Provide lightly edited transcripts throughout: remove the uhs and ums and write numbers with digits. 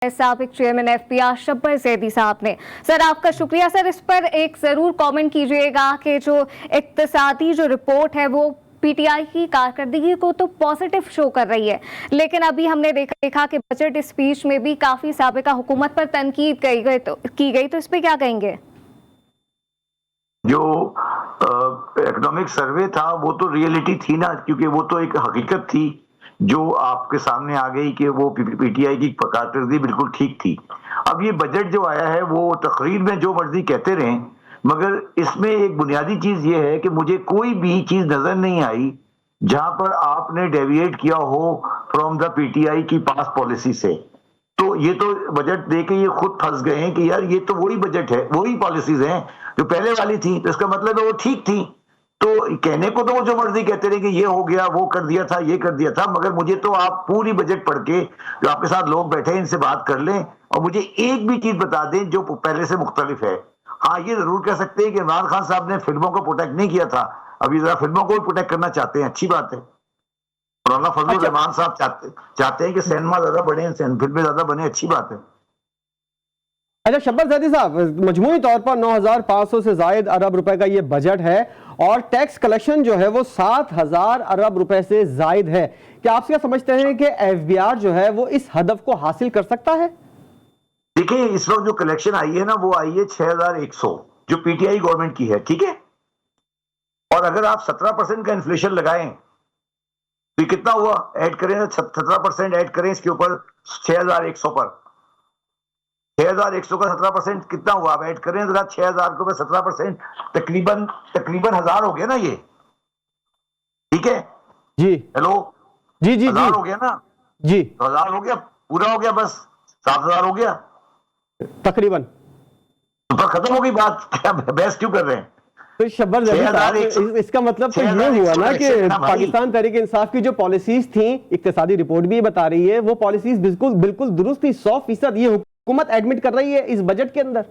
साबिक chairman FPR Shabbar Zaidi साहब ने। सर आपका शुक्रिया। सर इस पर एक ज़रूर कमेंट कीजिएगा कि जो इक्तिसादी जो रिपोर्ट है वो पीटीआई की कारकर्दगी को तो पॉजिटिव शो कर रही है, लेकिन अभी हमने देखा कि बजट स्पीच में भी काफ़ी साबिका हुकूमत पर तनकीद की गई, तो इस पर क्या कहेंगे? जो इकोनॉमिक सर्वे था वो तो रियलिटी थी ना, क्योंकि वो तो एक हकीकत थी जो आपके सामने आ गई कि वो पीटीआई की कारकर्दगी बिल्कुल ठीक थी। अब ये बजट जो आया है वो तकरीर में जो मर्जी कहते रहे, मगर इसमें एक बुनियादी चीज ये है कि मुझे कोई भी चीज नजर नहीं आई जहां पर आपने डेविएट किया हो फ्रॉम द पीटीआई की पास पॉलिसी से। तो ये तो बजट देके ये खुद फंस गए हैं कि यार ये तो वही बजट है, वही पॉलिसीज हैं जो पहले वाली थी, तो इसका मतलब है वो ठीक थी। तो कहने को तो वो जो मर्जी कहते रहे कि ये हो गया, वो कर दिया था, ये कर दिया था, मगर मुझे तो आप पूरी बजट पढ़ के जो आपके साथ लोग बैठे हैं इनसे बात कर लें और मुझे एक भी चीज बता दें जो पहले से मुख्तलिफ है। हाँ, ये जरूर कह सकते हैं कि इमरान खान साहब ने फिल्मों को प्रोटेक्ट नहीं किया था, अभी जरा फिल्मों को भी प्रोटेक्ट करना चाहते हैं, अच्छी बात है। मौलाना फजलुर रहमान साहब चाहते हैं कि सिनेमा ज्यादा बने, फिल्में ज्यादा बने, अच्छी बात है। अच्छा शब्बर ज़ैदी साहब, मजमूई तौर पर 9,500 से जायद अरब रुपए का ये बजट है और टैक्स कलेक्शन जो है वो 7,000 अरब रुपए से जायद है। क्या आप क्या समझते हैं कि एफबीआर जो है वो इस हदफ को हासिल कर सकता है? देखिए, इस वक्त जो कलेक्शन आई है ना वो आई है 6,100 जो पीटीआई गवर्नमेंट की है, ठीक है। और अगर आप 17% का इन्फ्लेशन लगाएं तो कितना हुआ, ऐड करें 17% ऐड करें इसके ऊपर 6,100 पर, 6,100 का 17% कितना हुआ, आप ऐड करें जरा 6,000 को 17%, तकरीबन 1,000 हो गया ना ये, ठीक है जी। हेलो जी जी 1,000 जी हो गया ना जी, तो 1,000 हो गया, पूरा हो गया, बस 7,000 हो गया तकरीबन। तो पर खत्म हो गई बात, क्या बहस क्यों कर रहे हैं? तो शब्बर ज़ैदी साहब, इसका मतलब तो ये हुआ ना कि पाकिस्तान तहरीक इंसाफ की जो पॉलिसीज थी, इक्तिसादी रिपोर्ट भी बता रही है वो पॉलिसीज बिल्कुल दुरुस्त थी, 100% ये हुकूमत एडमिट कर रही है इस बजट के अंदर।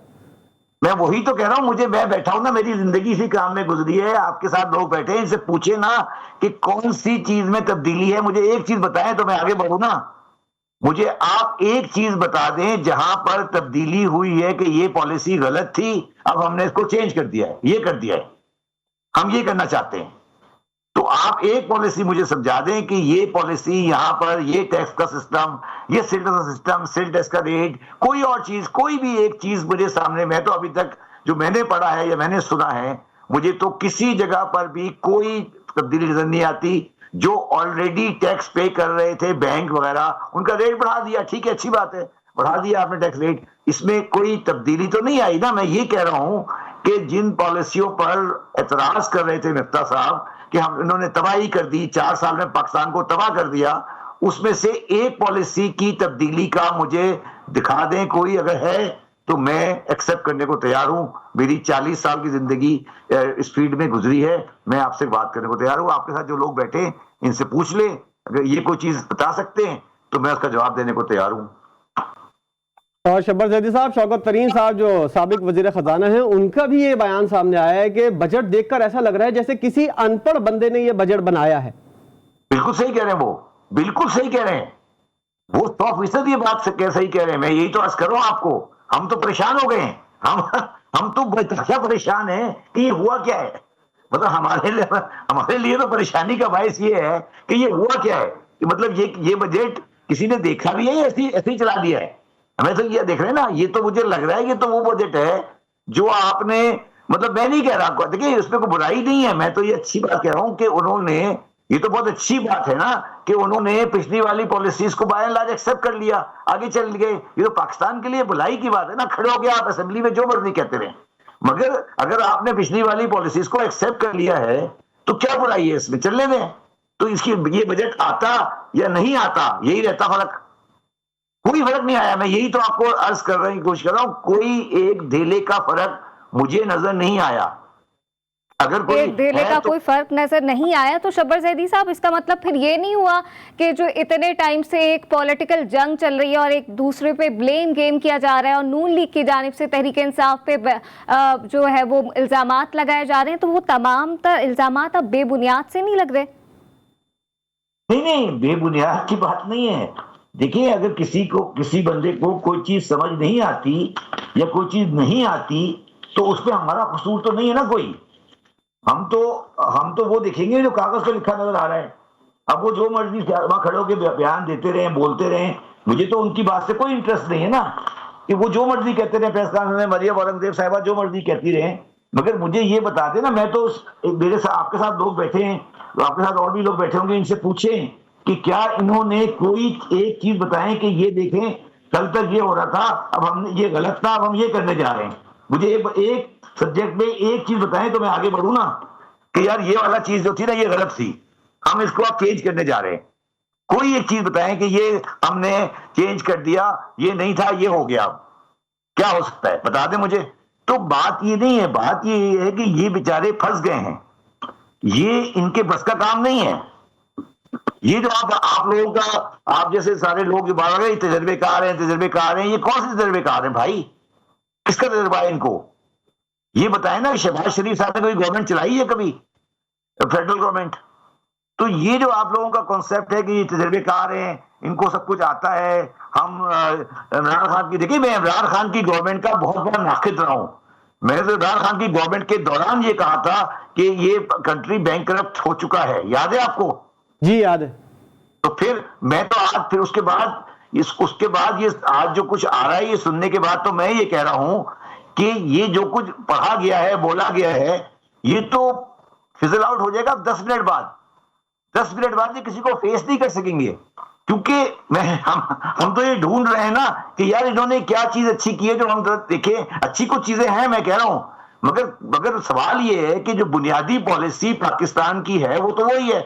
मैं वही तो कह रहा हूं, मैं बैठा हूं ना, मेरी जिंदगी इसी काम में गुजरी है, आपके साथ लोग बैठे हैं, इनसे पूछे ना कि कौन सी चीज में तब्दीली है, मुझे एक चीज बताएं तो मैं आगे बढ़ू ना। मुझे आप एक चीज बता दें जहां पर तब्दीली हुई है कि ये पॉलिसी गलत थी, अब हमने इसको चेंज कर दिया है, ये कर दिया है, हम ये करना चाहते हैं। तो आप एक पॉलिसी मुझे समझा दें कि ये पॉलिसी यहां पर, ये टैक्स का सिस्टम, ये सिल्ट का सिस्टम, सिल्ट टैक्स का रेट, कोई और चीज, कोई भी एक चीज मुझे सामने, मैं तो अभी तक जो मैंने पढ़ा है या मैंने सुना है, मुझे तो किसी जगह पर भी कोई तब्दीली नजर नहीं आती। जो ऑलरेडी टैक्स पे कर रहे थे बैंक वगैरह, उनका रेट बढ़ा दिया, ठीक है, अच्छी बात है, बढ़ा दिया आपने टैक्स रेट, इसमें कोई तब्दीली तो नहीं आई ना। मैं ये कह रहा हूं कि जिन पॉलिसियों पर एतराज कर रहे थे मिफ्ता साहब कि हम इन्होंने तबाही कर दी, 4 साल में पाकिस्तान को तबाह कर दिया, उसमें से एक पॉलिसी की तब्दीली का मुझे दिखा दें कोई, अगर है तो मैं एक्सेप्ट करने को तैयार हूं। मेरी 40 साल की जिंदगी इस फील्ड में गुजरी है, मैं आपसे बात करने को तैयार हूं। आपके साथ जो लोग बैठे इनसे पूछ ले, अगर ये कोई चीज बता सकते हैं तो मैं उसका जवाब देने को तैयार हूं। और शब्बर ज़ैदी साहब, शौकत तरीन साहब जो साबिक वजीर खजाना हैं, उनका भी ये बयान सामने आया है कि बजट देखकर ऐसा लग रहा है जैसे किसी अनपढ़ बंदे ने ये बजट बनाया है। बिल्कुल सही कह रहे हैं, वो बिल्कुल सही कह रहे हैं, वो 100% ये बात सही कह रहे हैं। मैं यही तो अर्ज कर रहा हूं आपको, हम तो परेशान हो गए हैं, हम तो क्या परेशान हैं कि ये हुआ क्या है। मतलब हमारे लिए तो परेशानी का बायस ये है कि ये हुआ क्या है, कि मतलब ये बजट किसी ने देखा भी है, ऐसे ही चला दिया है। हमें तो ये देख रहे हैं ना, ये तो मुझे लग रहा है कि तो वो बजट है जो आपने, मतलब मैं नहीं कह रहा, देखिए उसमें कोई बुराई नहीं है, मैं तो ये अच्छी बात कह रहा हूं कि उन्होंने, ये तो बहुत अच्छी बात है ना कि उन्होंने पिछली वाली पॉलिसीज को बाय एंड लार्ज एक्सेप्ट कर लिया, आगे चल गए। ये तो पाकिस्तान के लिए भलाई की बात है ना, खड़े हो गया आप असेंबली में जो मर्जी कहते रहे, मगर अगर आपने पिछली वाली पॉलिसीज को एक्सेप्ट कर लिया है तो क्या बुराई है इसमें, चलने दें। तो इसकी ये बजट आता या नहीं आता यही रहता फर्क, कोई फर्क नहीं आया। मैं यही तो आपको अर्ज करने की कोशिश कर रहा हूं, कोई एक धेले का फर्क मुझे नजर नहीं आया। अगर कोई एक धेले का कोई फर्क नजर नहीं आया तो शब्बर ज़ैदी साहब, इसका मतलब फिर ये नहीं हुआ कि जो इतने टाइम से एक पॉलिटिकल जंग चल रही है और एक दूसरे पे ब्लेम गेम किया जा रहा है और नून लीग की जानिब से तहरीक इंसाफ पे जो है वो इल्जामात लगाए जा रहे हैं, तो वो तमाम इल्जामात अब बेबुनियाद से नहीं लग रहे? नहीं, बेबुनियाद की बात नहीं है। دیکھیے اگر کسی بندے کو کوئی چیز سمجھ نہیں آتی یا کوئی چیز نہیں آتی تو اس پہ ہمارا قصور تو نہیں ہے نا کوئی. ہم تو وہ دیکھیں گے جو کاغذ پہ لکھا نظر آ رہا ہے. اب وہ جو مرضی وہاں کھڑے ہو کے بیان دیتے رہیں بولتے رہیں, مجھے تو ان کی بات سے کوئی انٹرسٹ نہیں ہے نا کہ وہ جو مرضی کہتے رہیں, پریس کانفرنس میں مریم اورنگزیب صاحبہ جو مرضی کہتی رہیں, مگر مجھے یہ بتا دیں نا. میں تو میرے آپ کے ساتھ لوگ بیٹھے ہیں, آپ کے ساتھ اور بھی لوگ بیٹھے ہوں گے, ان سے پوچھیں کہ کیا انہوں نے کوئی ایک چیز بتائیں کہ یہ دیکھیں کل تک یہ ہو رہا تھا, اب ہم یہ غلط تھا, اب ہم یہ کرنے جا رہے ہیں. مجھے ایک سبجیکٹ میں ایک چیز بتائیں تو میں آگے بڑھوں نا کہ یار یہ والا چیز جو تھی نا یہ غلط تھی, ہم اس کو اب چینج کرنے جا رہے ہیں. کوئی ایک چیز بتائیں کہ یہ ہم نے چینج کر دیا, یہ نہیں تھا یہ ہو گیا, کیا ہو سکتا ہے بتا دیں مجھے. تو بات یہ نہیں ہے, بات یہ ہے کہ یہ بیچارے پھنس گئے ہیں, یہ ان کے بس کا کام نہیں ہے. یہ جو آپ لوگوں کا, آپ جیسے سارے لوگ جو بات رہے تجربے کار ہیں, یہ کون سے تجربے کار ہیں بھائی؟ کس کا تجربہ ہے ان کو؟ یہ بتائیں نا, شہباز شریف صاحب نے کوئی گورنمنٹ چلائی ہے کبھی, فیڈرل گورنمنٹ؟ تو یہ جو آپ لوگوں کا کانسیپٹ ہے کہ یہ تجربے کار ہیں, ان کو سب کچھ آتا ہے. ہم عمران خان کی, دیکھیے میں عمران خان کی گورنمنٹ کا بہت بڑا ناقد رہا ہوں. میں نے تو عمران خان کی گورنمنٹ کے دوران یہ کہا تھا کہ یہ کنٹری بینک کرپٹ ہو چکا ہے, یاد ہے آپ کو؟ جی یاد ہے. تو پھر میں تو آج پھر اس کے بعد یہ آج جو کچھ آ رہا ہے یہ سننے کے بعد تو میں یہ کہہ رہا ہوں کہ یہ جو کچھ پڑھا گیا ہے, بولا گیا ہے, یہ تو فزل آؤٹ ہو جائے گا 10 منٹ بعد. 10 منٹ بعد یہ کسی کو فیس نہیں کر سکیں گے, کیونکہ ہم تو یہ ڈھونڈ رہے ہیں نا کہ یار انہوں نے کیا چیز اچھی کی ہے جو ہم دیکھیں. اچھی کچھ چیزیں ہیں میں کہہ رہا ہوں, مگر سوال یہ ہے کہ جو بنیادی پالیسی پاکستان کی ہے وہ تو وہی ہے.